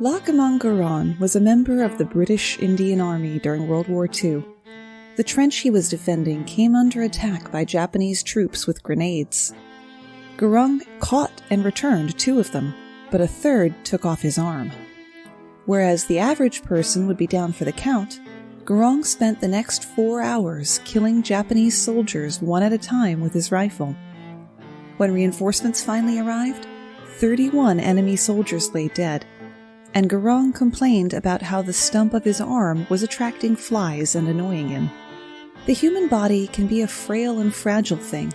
Garon was a member of the British Indian Army during World War II. The trench he was defending came under attack by Japanese troops with grenades. Garon caught and returned 2 of them, but a third took off his arm. Whereas the average person would be down for the count, Garon spent the next 4 hours killing Japanese soldiers one at a time with his rifle. When reinforcements finally arrived, 31 enemy soldiers lay dead, and Garon complained about how the stump of his arm was attracting flies and annoying him. The human body can be a frail and fragile thing.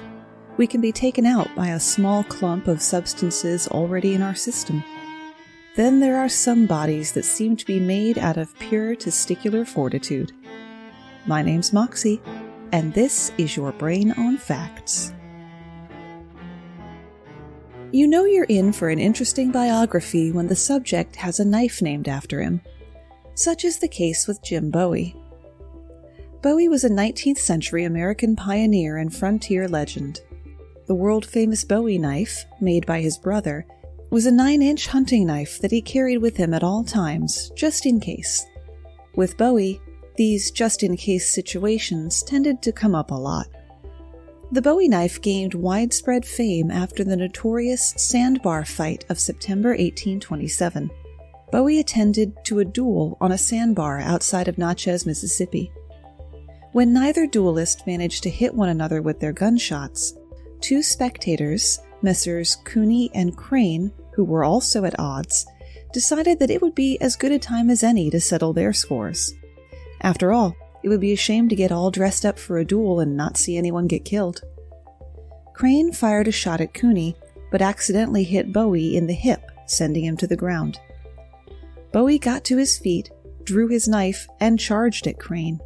We can be taken out by a small clump of substances already in our system. Then there are some bodies that seem to be made out of pure testicular fortitude. My name's Moxie, and this is your Brain on Facts. You know you're in for an interesting biography when the subject has a knife named after him. Such is the case with Jim Bowie. Bowie was a 19th century American pioneer and frontier legend. The world-famous Bowie knife, made by his brother, was a 9-inch hunting knife that he carried with him at all times, just in case. With Bowie, these just-in-case situations tended to come up a lot. The Bowie knife gained widespread fame after the notorious sandbar fight of September 1827. Bowie attended to a duel on a sandbar outside of Natchez, Mississippi. When neither duelist managed to hit one another with their gunshots, 2 spectators, Messrs. Cooney and Crane, who were also at odds, decided that it would be as good a time as any to settle their scores. After all, it would be a shame to get all dressed up for a duel and not see anyone get killed. Crane fired a shot at Cooney, but accidentally hit Bowie in the hip, sending him to the ground. Bowie got to his feet, drew his knife, and charged at Crane.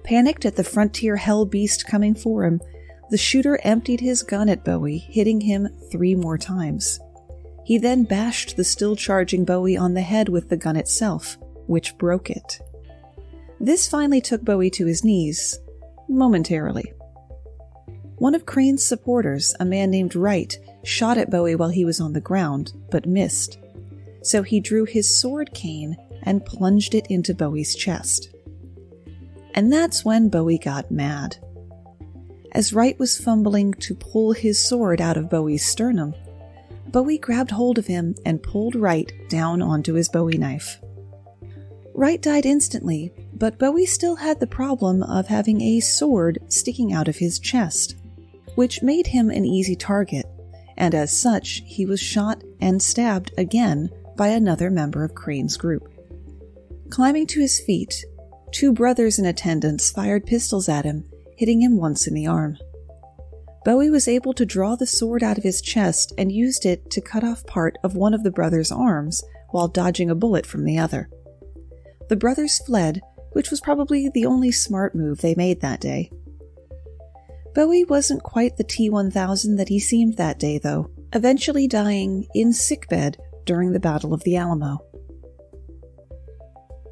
Panicked at the frontier hell beast coming for him, the shooter emptied his gun at Bowie, hitting him 3 more times. He then bashed the still charging Bowie on the head with the gun itself, which broke it. This finally took Bowie to his knees, momentarily. One of Crane's supporters, a man named Wright, shot at Bowie while he was on the ground, but missed. So he drew his sword cane and plunged it into Bowie's chest. And that's when Bowie got mad. As Wright was fumbling to pull his sword out of Bowie's sternum, Bowie grabbed hold of him and pulled Wright down onto his Bowie knife. Wright died instantly, but Bowie still had the problem of having a sword sticking out of his chest, which made him an easy target, and as such, he was shot and stabbed again by another member of Crane's group. Climbing to his feet, 2 brothers in attendance fired pistols at him, hitting him once in the arm. Bowie was able to draw the sword out of his chest and used it to cut off part of one of the brothers' arms while dodging a bullet from the other. The brothers fled, which was probably the only smart move they made that day. Bowie wasn't quite the T-1000 that he seemed that day, though, eventually dying in sickbed during the Battle of the Alamo.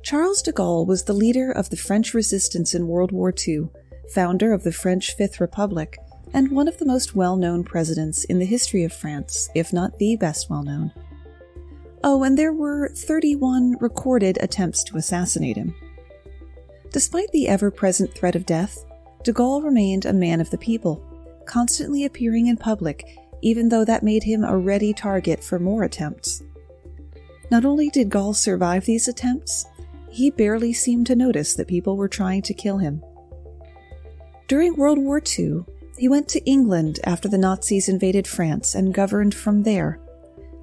Charles de Gaulle was the leader of the French resistance in World War II, founder of the French Fifth Republic, and one of the most well-known presidents in the history of France, if not the best well-known. Oh, and there were 31 recorded attempts to assassinate him. Despite the ever-present threat of death, de Gaulle remained a man of the people, constantly appearing in public, even though that made him a ready target for more attempts. Not only did Gaulle survive these attempts, he barely seemed to notice that people were trying to kill him. During World War II, he went to England after the Nazis invaded France and governed from there.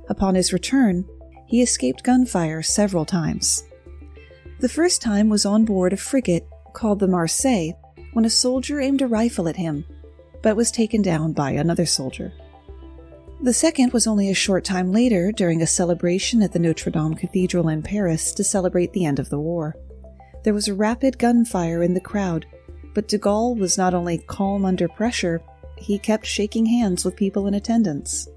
Upon his return, he escaped gunfire several times. The first time was on board a frigate called the Marseille when a soldier aimed a rifle at him, but was taken down by another soldier. The second was only a short time later during a celebration at the Notre Dame Cathedral in Paris to celebrate the end of the war. There was a rapid gunfire in the crowd, but de Gaulle was not only calm under pressure, he kept shaking hands with people in attendance.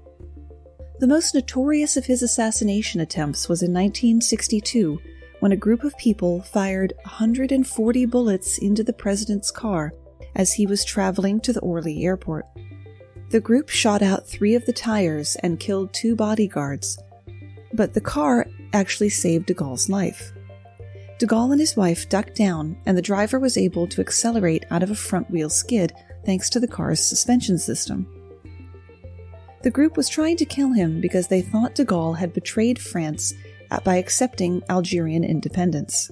The most notorious of his assassination attempts was in 1962, when a group of people fired 140 bullets into the president's car as he was traveling to the Orly airport. The group shot out 3 of the tires and killed 2 bodyguards. but the car actually saved de Gaulle's life. De Gaulle and his wife ducked down, and the driver was able to accelerate out of a front-wheel skid thanks to the car's suspension system. The group was trying to kill him because they thought de Gaulle had betrayed France by accepting Algerian independence.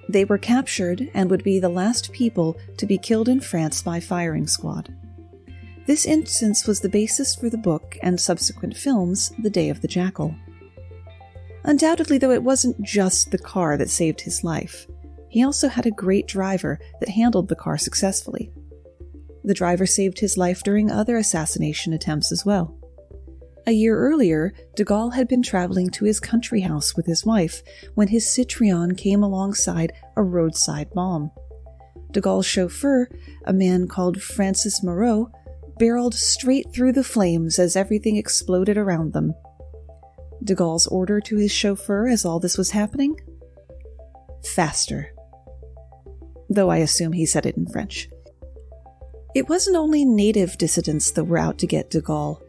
They were captured and would be the last people to be killed in France by firing squad. This instance was the basis for the book and subsequent films, The Day of the Jackal. Undoubtedly, though, it wasn't just the car that saved his life. He also had a great driver that handled the car successfully. The driver saved his life during other assassination attempts as well. A year earlier, de Gaulle had been traveling to his country house with his wife when his Citroën came alongside a roadside bomb. De Gaulle's chauffeur, a man called Francis Moreau, barreled straight through the flames as everything exploded around them. De Gaulle's order to his chauffeur as all this was happening? Faster. Though I assume he said it in French. It wasn't only native dissidents that were out to get de Gaulle.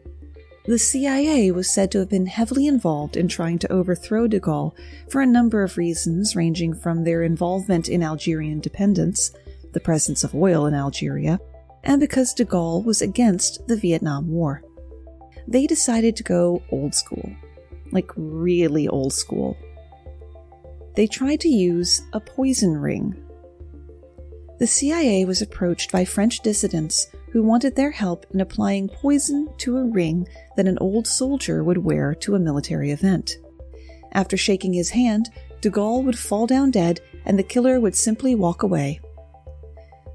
The CIA was said to have been heavily involved in trying to overthrow de Gaulle for a number of reasons, ranging from their involvement in Algerian independence, the presence of oil in Algeria, and because de Gaulle was against the Vietnam War. They decided to go old school. Like really old school. They tried to use a poison ring. The CIA was approached by French dissidents who wanted their help in applying poison to a ring that an old soldier would wear to a military event. After shaking his hand, de Gaulle would fall down dead and the killer would simply walk away.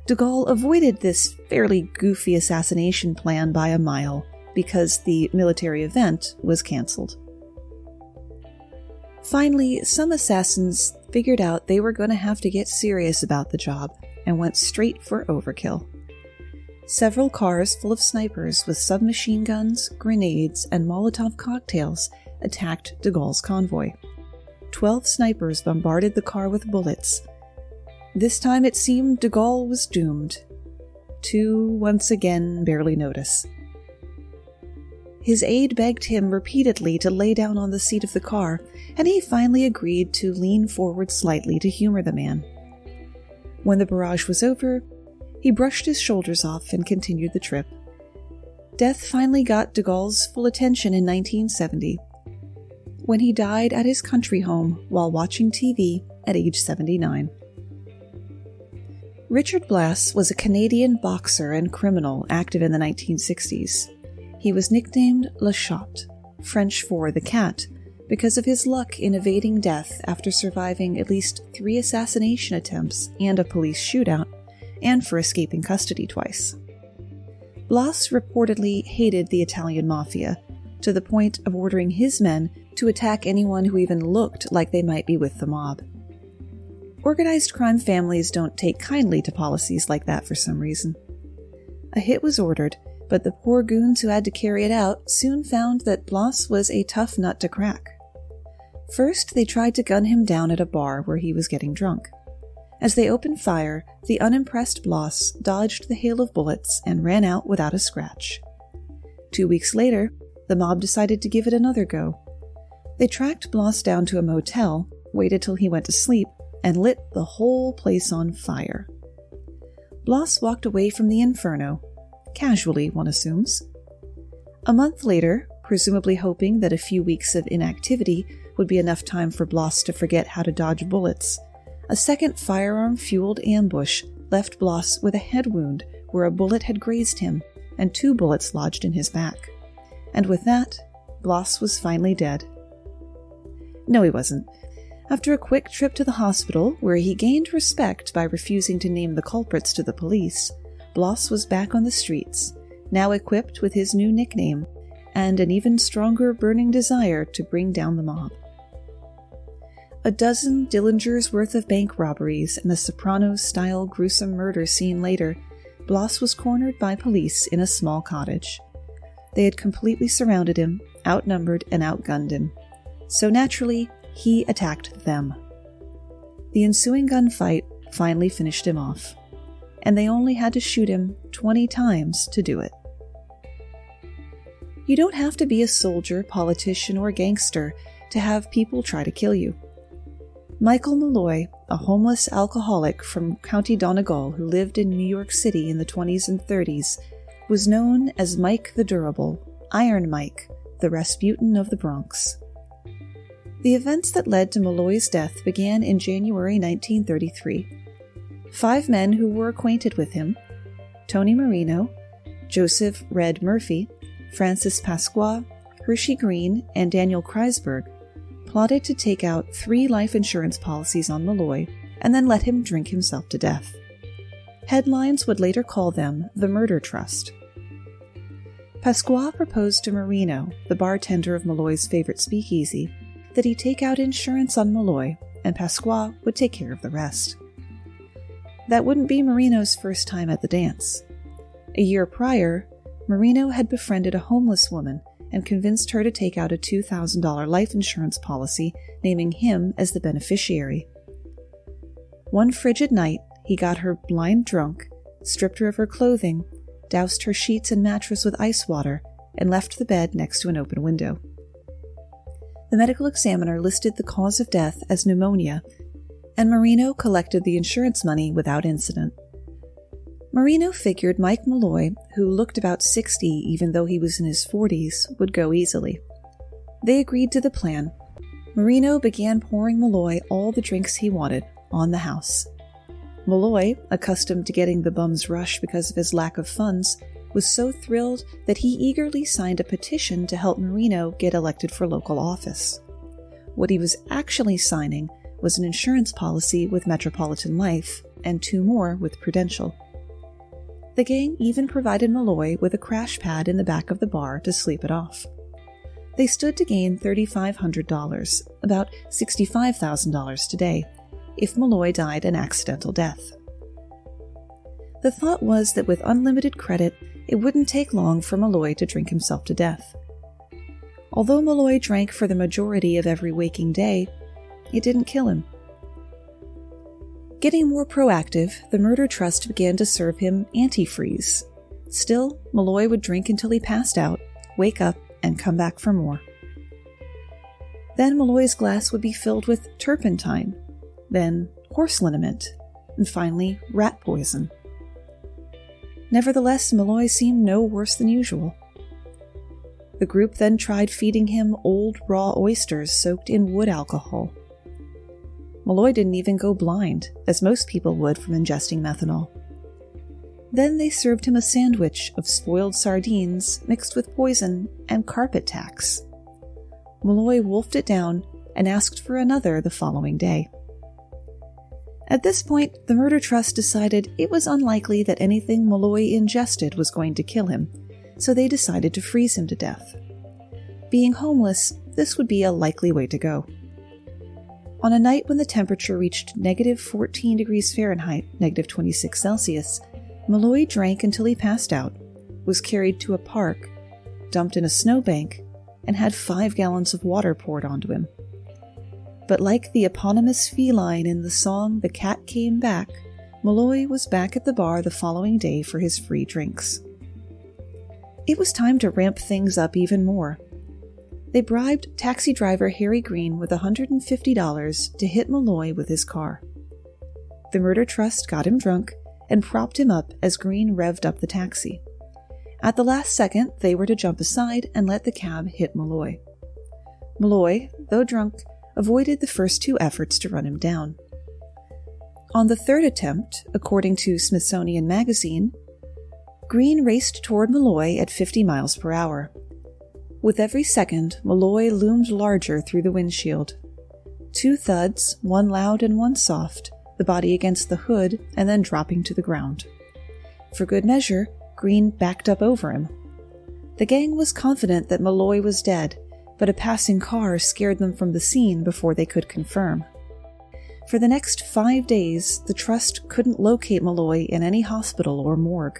De Gaulle avoided this fairly goofy assassination plan by a mile because the military event was cancelled. Finally, some assassins figured out they were going to have to get serious about the job and went straight for overkill. Several cars full of snipers with submachine guns, grenades, and Molotov cocktails attacked de Gaulle's convoy. 12 snipers bombarded the car with bullets. This time it seemed de Gaulle was doomed. 2 once again barely notice. His aide begged him repeatedly to lay down on the seat of the car, and he finally agreed to lean forward slightly to humor the man. When the barrage was over, he brushed his shoulders off and continued the trip. Death finally got de Gaulle's full attention in 1970, when he died at his country home while watching TV at age 79. Richard Blass was a Canadian boxer and criminal active in the 1960s. He was nicknamed Le Chat, French for the cat, because of his luck in evading death after surviving at least 3 assassination attempts and a police shootout, and for escaping custody twice. Blass reportedly hated the Italian mafia, to the point of ordering his men to attack anyone who even looked like they might be with the mob. Organized crime families don't take kindly to policies like that for some reason. A hit was ordered, but the poor goons who had to carry it out soon found that Blass was a tough nut to crack. First, they tried to gun him down at a bar where he was getting drunk. As they opened fire, the unimpressed Blass dodged the hail of bullets and ran out without a scratch. 2 weeks later, the mob decided to give it another go. They tracked Blass down to a motel, waited till he went to sleep, and lit the whole place on fire. Blass walked away from the inferno, casually, one assumes. A month later, presumably hoping that a few weeks of inactivity would be enough time for Blass to forget how to dodge bullets, a second firearm-fueled ambush left Blass with a head wound where a bullet had grazed him and 2 bullets lodged in his back. And with that, Blass was finally dead. No, he wasn't. After a quick trip to the hospital, where he gained respect by refusing to name the culprits to the police, Blass was back on the streets, now equipped with his new nickname, and an even stronger burning desire to bring down the mob. A dozen Dillingers' worth of bank robberies and a Sopranos-style gruesome murder scene later, Blass was cornered by police in a small cottage. They had completely surrounded him, outnumbered and outgunned him. So naturally, he attacked them. The ensuing gunfight finally finished him off, and they only had to shoot him 20 times to do it. You don't have to be a soldier, politician, or gangster to have people try to kill you. Michael Malloy, a homeless alcoholic from County Donegal who lived in New York City in the 20s and 30s, was known as Mike the Durable, Iron Mike, the Rasputin of the Bronx. The events that led to Malloy's death began in January 1933. 5 men who were acquainted with him, Tony Marino, Joseph Red Murphy, Francis Pasqua, Hershey Green, and Daniel Kreisberg, plotted to take out 3 life insurance policies on Malloy and then let him drink himself to death. Headlines would later call them the Murder Trust. Pasqua proposed to Marino, the bartender of Malloy's favorite speakeasy, that he take out insurance on Malloy, and Pasqua would take care of the rest. That wouldn't be Marino's first time at the dance. A year prior, Marino had befriended a homeless woman and convinced her to take out a $2,000 life insurance policy, naming him as the beneficiary. One frigid night, he got her blind drunk, stripped her of her clothing, doused her sheets and mattress with ice water, and left the bed next to an open window. The medical examiner listed the cause of death as pneumonia, and Marino collected the insurance money without incident. Marino figured Mike Malloy, who looked about 60 even though he was in his 40s, would go easily. They agreed to the plan. Marino began pouring Malloy all the drinks he wanted on the house. Malloy, accustomed to getting the bum's rush because of his lack of funds, was so thrilled that he eagerly signed a petition to help Marino get elected for local office. What he was actually signing was an insurance policy with Metropolitan Life and 2 more with Prudential. The gang even provided Malloy with a crash pad in the back of the bar to sleep it off. They stood to gain $3,500, about $65,000 today, if Malloy died an accidental death. The thought was that with unlimited credit, it wouldn't take long for Malloy to drink himself to death. Although Malloy drank for the majority of every waking day, it didn't kill him. Getting more proactive, the Murder Trust began to serve him antifreeze. Still, Malloy would drink until he passed out, wake up, and come back for more. Then Malloy's glass would be filled with turpentine, then horse liniment, and finally rat poison. Nevertheless, Malloy seemed no worse than usual. The group then tried feeding him old raw oysters soaked in wood alcohol. Malloy didn't even go blind, as most people would from ingesting methanol. Then they served him a sandwich of spoiled sardines mixed with poison and carpet tacks. Malloy wolfed it down and asked for another the following day. At this point, the Murder Trust decided it was unlikely that anything Malloy ingested was going to kill him, so they decided to freeze him to death. Being homeless, this would be a likely way to go. On a night when the temperature reached negative 14 degrees Fahrenheit, negative 26 Celsius, Malloy drank until he passed out, was carried to a park, dumped in a snowbank, and had 5 gallons of water poured onto him. But like the eponymous feline in the song The Cat Came Back, Malloy was back at the bar the following day for his free drinks. It was time to ramp things up even more. They bribed taxi driver Harry Green with $150 to hit Malloy with his car. The Murder Trust got him drunk and propped him up as Green revved up the taxi. At the last second, they were to jump aside and let the cab hit Malloy. Malloy, though drunk, avoided the first 2 efforts to run him down. On the 3rd attempt, according to Smithsonian Magazine, Green raced toward Malloy at 50 miles per hour. With every second, Malloy loomed larger through the windshield. 2 thuds, one loud and one soft, the body against the hood and then dropping to the ground. For good measure, Green backed up over him. The gang was confident that Malloy was dead, but a passing car scared them from the scene before they could confirm. For the next 5 days, the Trust couldn't locate Malloy in any hospital or morgue.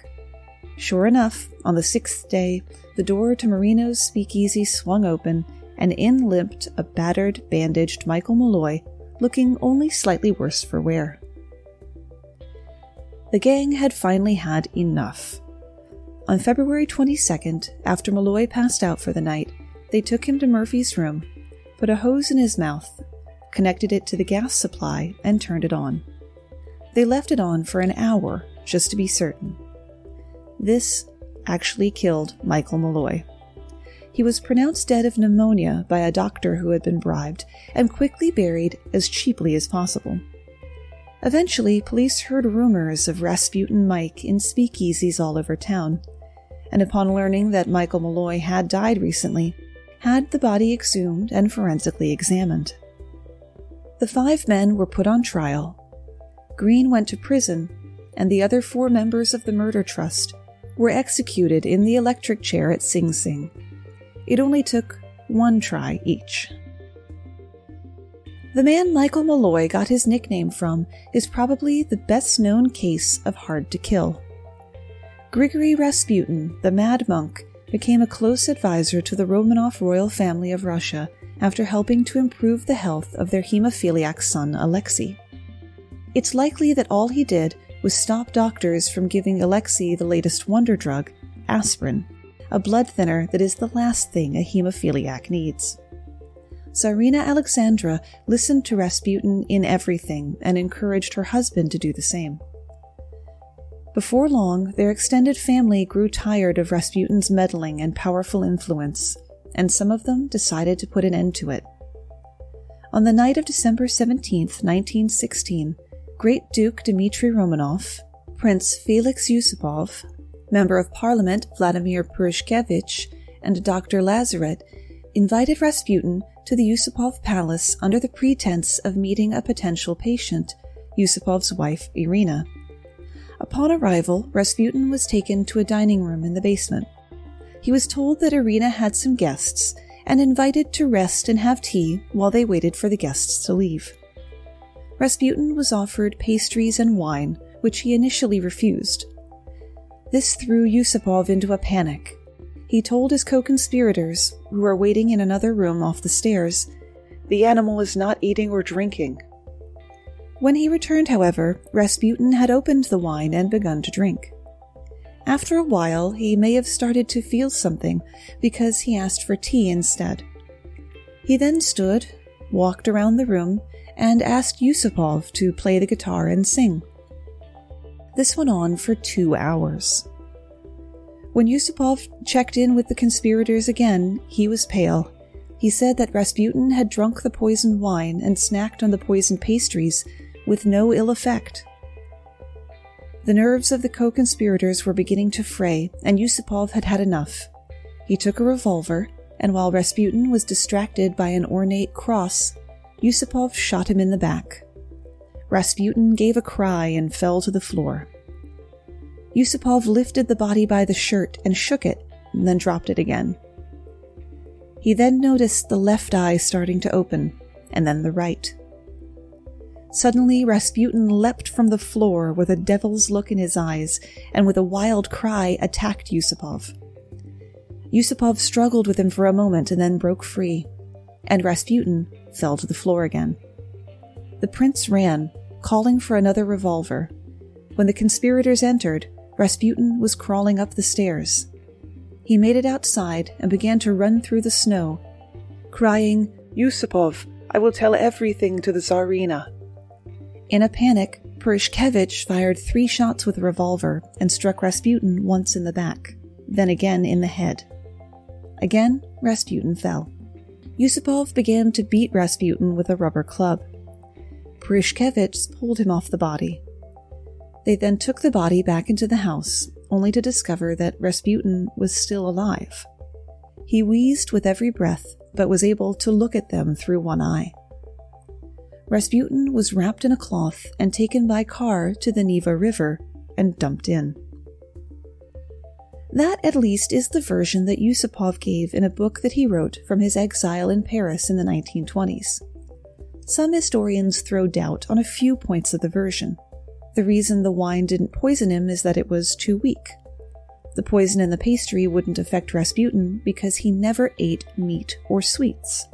Sure enough, on the 6th day, the door to Marino's speakeasy swung open, and in limped a battered, bandaged Michael Malloy, looking only slightly worse for wear. The gang had finally had enough. On February 22nd, after Malloy passed out for the night, they took him to Murphy's room, put a hose in his mouth, connected it to the gas supply, and turned it on. They left it on for an hour, just to be certain. This actually killed Michael Malloy. He was pronounced dead of pneumonia by a doctor who had been bribed and quickly buried as cheaply as possible. Eventually, police heard rumors of Rasputin Mike in speakeasies all over town, and upon learning that Michael Malloy had died recently, had the body exhumed and forensically examined. The 5 men were put on trial. Green went to prison, and the other 4 members of the murder trust were executed in the electric chair at Sing Sing. It only took 1 try each. The man Michael Malloy got his nickname from is probably the best-known case of hard to kill. Grigory Rasputin, the Mad Monk, became a close advisor to the Romanov royal family of Russia after helping to improve the health of their hemophiliac son Alexei. It's likely that all he did was stop doctors from giving Alexei the latest wonder drug, aspirin, a blood thinner that is the last thing a hemophiliac needs. Tsarina Alexandra listened to Rasputin in everything and encouraged her husband to do the same. Before long, their extended family grew tired of Rasputin's meddling and powerful influence, and some of them decided to put an end to it. On the night of December 17, 1916, Great Duke Dmitry Romanov, Prince Felix Yusupov, Member of Parliament Vladimir Purishkevich, and Dr. Lazaret invited Rasputin to the Yusupov palace under the pretense of meeting a potential patient, Yusupov's wife Irina. Upon arrival, Rasputin was taken to a dining room in the basement. He was told that Irina had some guests and invited to rest and have tea while they waited for the guests to leave. Rasputin was offered pastries and wine, which he initially refused. This threw Yusupov into a panic. He told his co-conspirators, who were waiting in another room off the stairs, "The animal is not eating or drinking." When he returned, however, Rasputin had opened the wine and begun to drink. After a while, he may have started to feel something because he asked for tea instead. He then stood, walked around the room, and asked Yusupov to play the guitar and sing. This went on for 2 hours. When Yusupov checked in with the conspirators again, he was pale. He said that Rasputin had drunk the poisoned wine and snacked on the poisoned pastries with no ill effect. The nerves of the co-conspirators were beginning to fray, and Yusupov had had enough. He took a revolver, and while Rasputin was distracted by an ornate cross, Yusupov shot him in the back. Rasputin gave a cry and fell to the floor. Yusupov lifted the body by the shirt and shook it, and then dropped it again. He then noticed the left eye starting to open, and then the right. Suddenly, Rasputin leapt from the floor with a devil's look in his eyes, and with a wild cry attacked Yusupov. Yusupov struggled with him for a moment and then broke free, and Rasputin fell to the floor again. The prince ran, calling for another revolver. When the conspirators entered, Rasputin was crawling up the stairs. He made it outside and began to run through the snow, crying, "Yusupov, I will tell everything to the Tsarina." In a panic, Purishkevich fired 3 shots with a revolver and struck Rasputin once in the back, then again in the head. Again, Rasputin fell. Yusupov began to beat Rasputin with a rubber club. Purishkevich pulled him off the body. They then took the body back into the house, only to discover that Rasputin was still alive. He wheezed with every breath, but was able to look at them through one eye. Rasputin was wrapped in a cloth and taken by car to the Neva River and dumped in. That, at least, is the version that Yusupov gave in a book that he wrote from his exile in Paris in the 1920s. Some historians throw doubt on a few points of the version. The reason the wine didn't poison him is that it was too weak. The poison in the pastry wouldn't affect Rasputin because he never ate meat or sweets.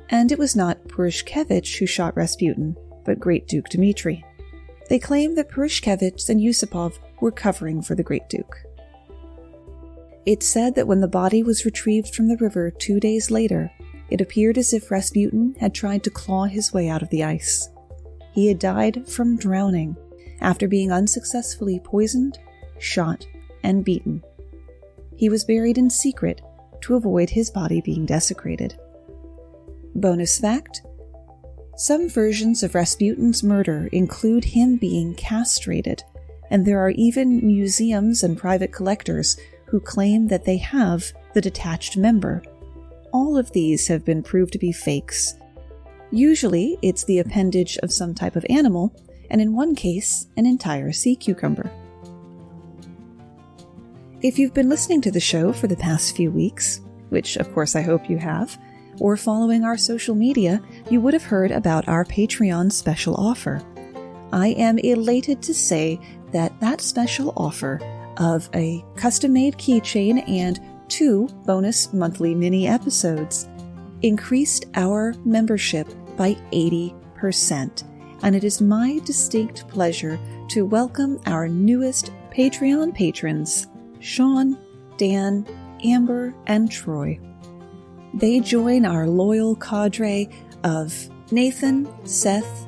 And it was not Purishkevich who shot Rasputin, but Great Duke Dmitry. They claim that Purishkevich and Yusupov were covering for the Great Duke. It's said that when the body was retrieved from the river 2 days later, it appeared as if Rasputin had tried to claw his way out of the ice. He had died from drowning after being unsuccessfully poisoned, shot, and beaten. He was buried in secret to avoid his body being desecrated. Bonus fact: some versions of Rasputin's murder include him being castrated, and there are even museums and private collectors who claim that they have the detached member. All of these have been proved to be fakes. Usually, it's the appendage of some type of animal, and in one case, an entire sea cucumber. If you've been listening to the show for the past few weeks, which of course I hope you have, or following our social media, you would have heard about our Patreon special offer. I am elated to say that that special offer of a custom-made keychain and 2 bonus monthly mini episodes increased our membership by 80%, and it is my distinct pleasure to welcome our newest Patreon patrons, Sean, Dan, Amber, and Troy. They join our loyal cadre of Nathan, Seth,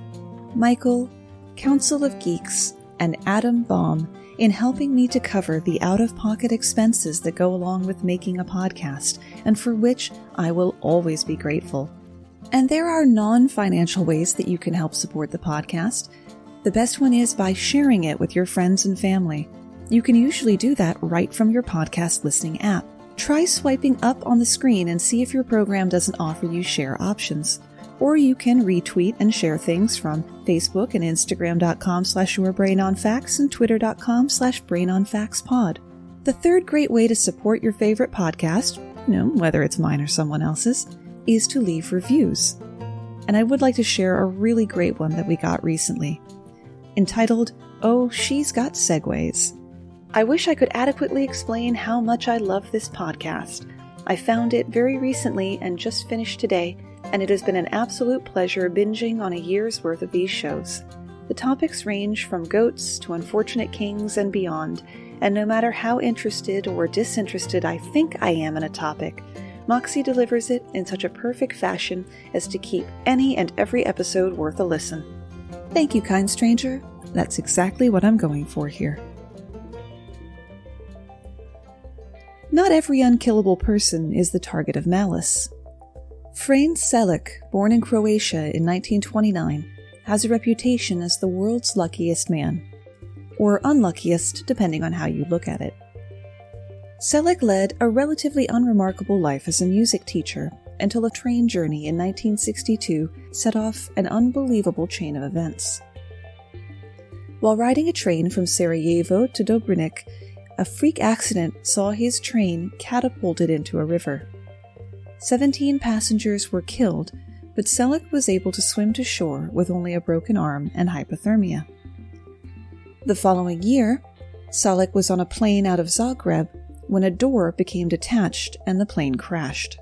Michael, Council of Geeks, and Adam Baum in helping me to cover the out-of-pocket expenses that go along with making a podcast, and for which I will always be grateful. And there are non-financial ways that you can help support the podcast. The best one is by sharing it with your friends and family. You can usually do that right from your podcast listening app. Try swiping up on the screen and see if your program doesn't offer you share options. Or you can retweet and share things from Facebook and Instagram.com/yourbrainonfacts and Twitter.com/brainonfactspod. The third great way to support your favorite podcast, whether it's mine or someone else's, is to leave reviews. And I would like to share a really great one that we got recently, entitled, "Oh, She's Got Segways." I wish I could adequately explain how much I love this podcast. I found it very recently and just finished today, and it has been an absolute pleasure binging on a year's worth of these shows. The topics range from goats to unfortunate kings and beyond, and no matter how interested or disinterested I think I am in a topic, Moxie delivers it in such a perfect fashion as to keep any and every episode worth a listen. Thank you, kind stranger. That's exactly what I'm going for here. Not every unkillable person is the target of malice. Frail Selic, born in Croatia in 1929, has a reputation as the world's luckiest man, or unluckiest depending on how you look at it. Selic led a relatively unremarkable life as a music teacher until a train journey in 1962 set off an unbelievable chain of events. While riding a train from Sarajevo to Dobrovnik, a freak accident saw his train catapulted into a river. 17 passengers were killed, but Selic was able to swim to shore with only a broken arm and hypothermia. The following year, Selic was on a plane out of Zagreb when a door became detached and the plane crashed.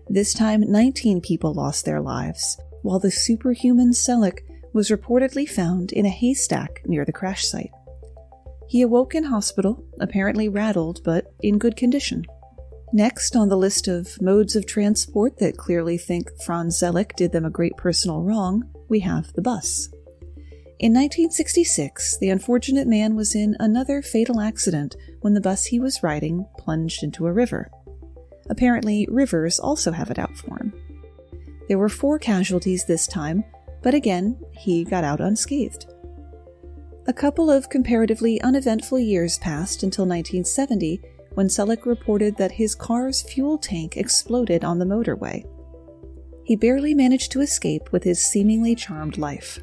This time, 19 people lost their lives, while the superhuman Selic was reportedly found in a haystack near the crash site. He awoke in hospital, apparently rattled, but in good condition. Next on the list of modes of transport that clearly think Franz Selic did them a great personal wrong, we have the bus. In 1966, the unfortunate man was in another fatal accident when the bus he was riding plunged into a river. Apparently, rivers also have it out for him. There were 4 casualties this time, but again, he got out unscathed. A couple of comparatively uneventful years passed until 1970, when Selic reported that his car's fuel tank exploded on the motorway. He barely managed to escape with his seemingly charmed life.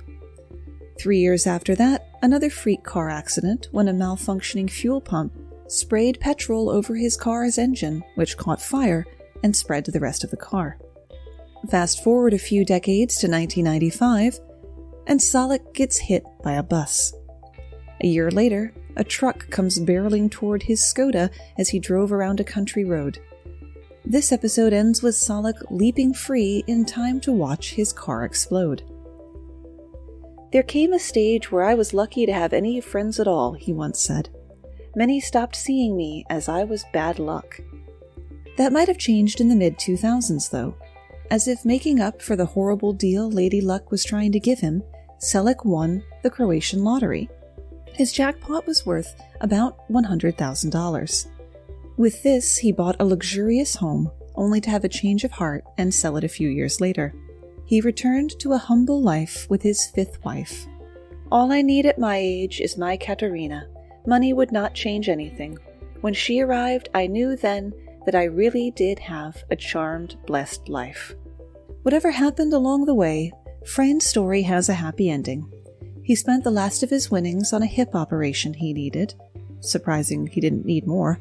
3 years after that, another freak car accident when a malfunctioning fuel pump sprayed petrol over his car's engine, which caught fire and spread to the rest of the car. Fast forward a few decades to 1995, and Selic gets hit by a bus. A year later, a truck comes barreling toward his Skoda as he drove around a country road. This episode ends with Selic leaping free in time to watch his car explode. "There came a stage where I was lucky to have any friends at all," he once said. Many stopped seeing me as I was bad luck. That might have changed in the mid-2000s, though. As if making up for the horrible deal Lady Luck was trying to give him, Selleck won the Croatian lottery. His jackpot was worth about $100,000. With this, he bought a luxurious home, only to have a change of heart and sell it a few years later. He returned to a humble life with his fifth wife. All I need at my age is my Katerina. Money would not change anything. When she arrived, I knew then that I really did have a charmed, blessed life. Whatever happened along the way, Frain's story has a happy ending. He spent the last of his winnings on a hip operation he needed, surprising he didn't need more,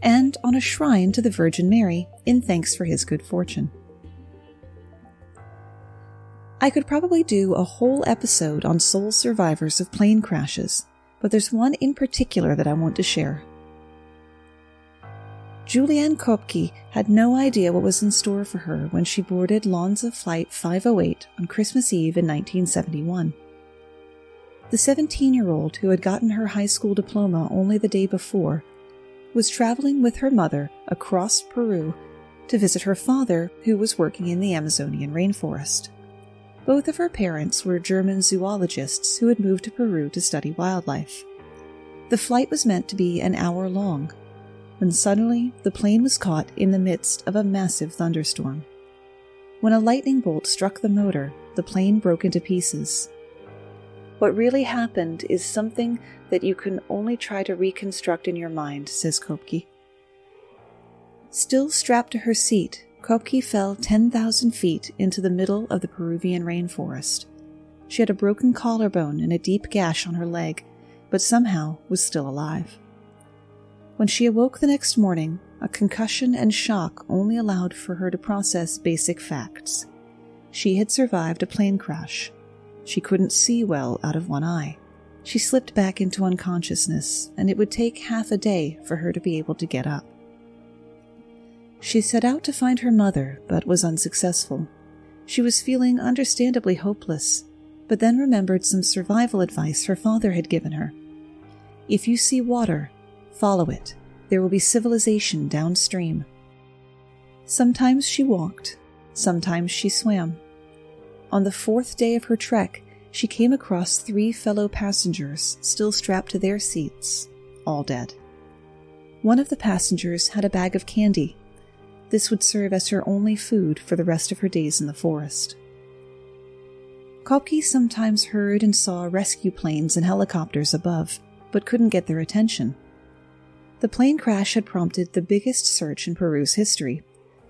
and on a shrine to the Virgin Mary in thanks for his good fortune. I could probably do a whole episode on sole survivors of plane crashes, but there's one in particular that I want to share. Julianne Kopke had no idea what was in store for her when she boarded Lonza Flight 508 on Christmas Eve in 1971. The 17-year-old, who had gotten her high school diploma only the day before, was traveling with her mother across Peru to visit her father, who was working in the Amazonian rainforest. Both of her parents were German zoologists who had moved to Peru to study wildlife. The flight was meant to be an hour long, when suddenly the plane was caught in the midst of a massive thunderstorm. When a lightning bolt struck the motor, the plane broke into pieces. What really happened is something that you can only try to reconstruct in your mind, says Kopke. Still strapped to her seat, Kopke fell 10,000 feet into the middle of the Peruvian rainforest. She had a broken collarbone and a deep gash on her leg, but somehow was still alive. When she awoke the next morning, a concussion and shock only allowed for her to process basic facts. She had survived a plane crash. She couldn't see well out of one eye. She slipped back into unconsciousness, and it would take half a day for her to be able to get up. She set out to find her mother, but was unsuccessful. She was feeling understandably hopeless, but then remembered some survival advice her father had given her. If you see water, follow it. There will be civilization downstream. Sometimes she walked, sometimes she swam. On the fourth day of her trek, she came across 3 fellow passengers still strapped to their seats, all dead. One of the passengers had a bag of candy. This would serve as her only food for the rest of her days in the forest. Kopke sometimes heard and saw rescue planes and helicopters above, but couldn't get their attention. The plane crash had prompted the biggest search in Peru's history,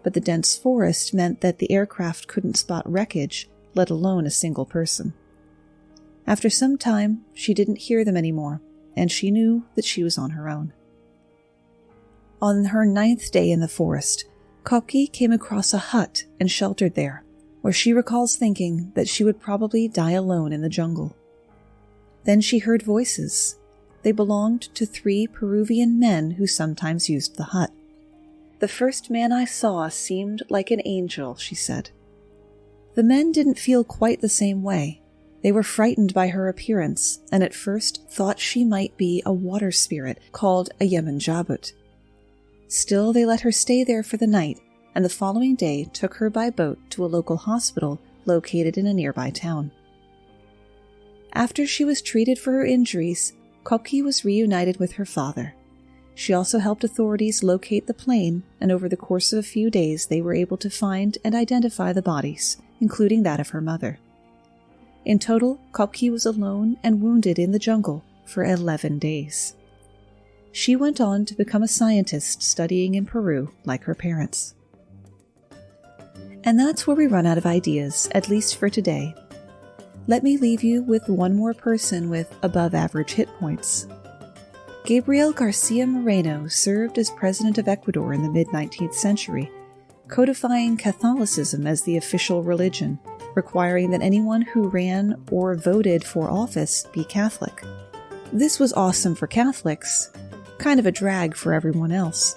but the dense forest meant that the aircraft couldn't spot wreckage, let alone a single person. After some time, she didn't hear them anymore, and she knew that she was on her own. On her 9th day in the forest, Kopke came across a hut and sheltered there, where she recalls thinking that she would probably die alone in the jungle. Then she heard voices. They belonged to 3 Peruvian men who sometimes used the hut. The first man I saw seemed like an angel, she said. The men didn't feel quite the same way. They were frightened by her appearance, and at first thought she might be a water spirit called a Yemenjabut. Still, they let her stay there for the night, and the following day took her by boat to a local hospital located in a nearby town. After she was treated for her injuries, Kopke was reunited with her father. She also helped authorities locate the plane, and over the course of a few days they were able to find and identify the bodies, including that of her mother. In total, Kopke was alone and wounded in the jungle for 11 days. She went on to become a scientist studying in Peru like her parents. And that's where we run out of ideas, at least for today. Let me leave you with one more person with above-average hit points. Gabriel Garcia Moreno served as president of Ecuador in the mid-19th century, codifying Catholicism as the official religion, requiring that anyone who ran or voted for office be Catholic. This was awesome for Catholics, kind of a drag for everyone else.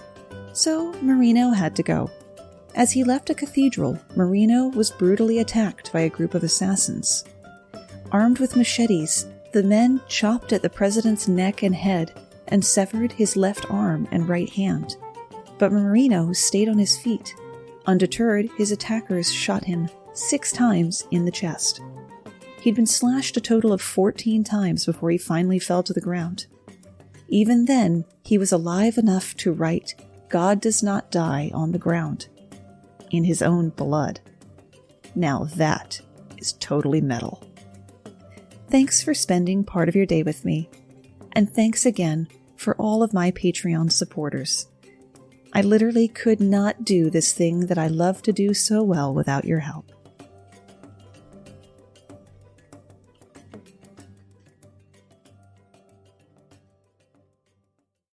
So Moreno had to go. As he left a cathedral, Moreno was brutally attacked by a group of assassins. Armed with machetes, the men chopped at the president's neck and head, and severed his left arm and right hand. But Marino stayed on his feet. Undeterred, his attackers shot him 6 times in the chest. He'd been slashed a total of 14 times before he finally fell to the ground. Even then, he was alive enough to write, "God does not die on the ground," in his own blood. Now that is totally metal. Thanks for spending part of your day with me, and thanks again for all of my Patreon supporters. I literally could not do this thing that I love to do so well without your help.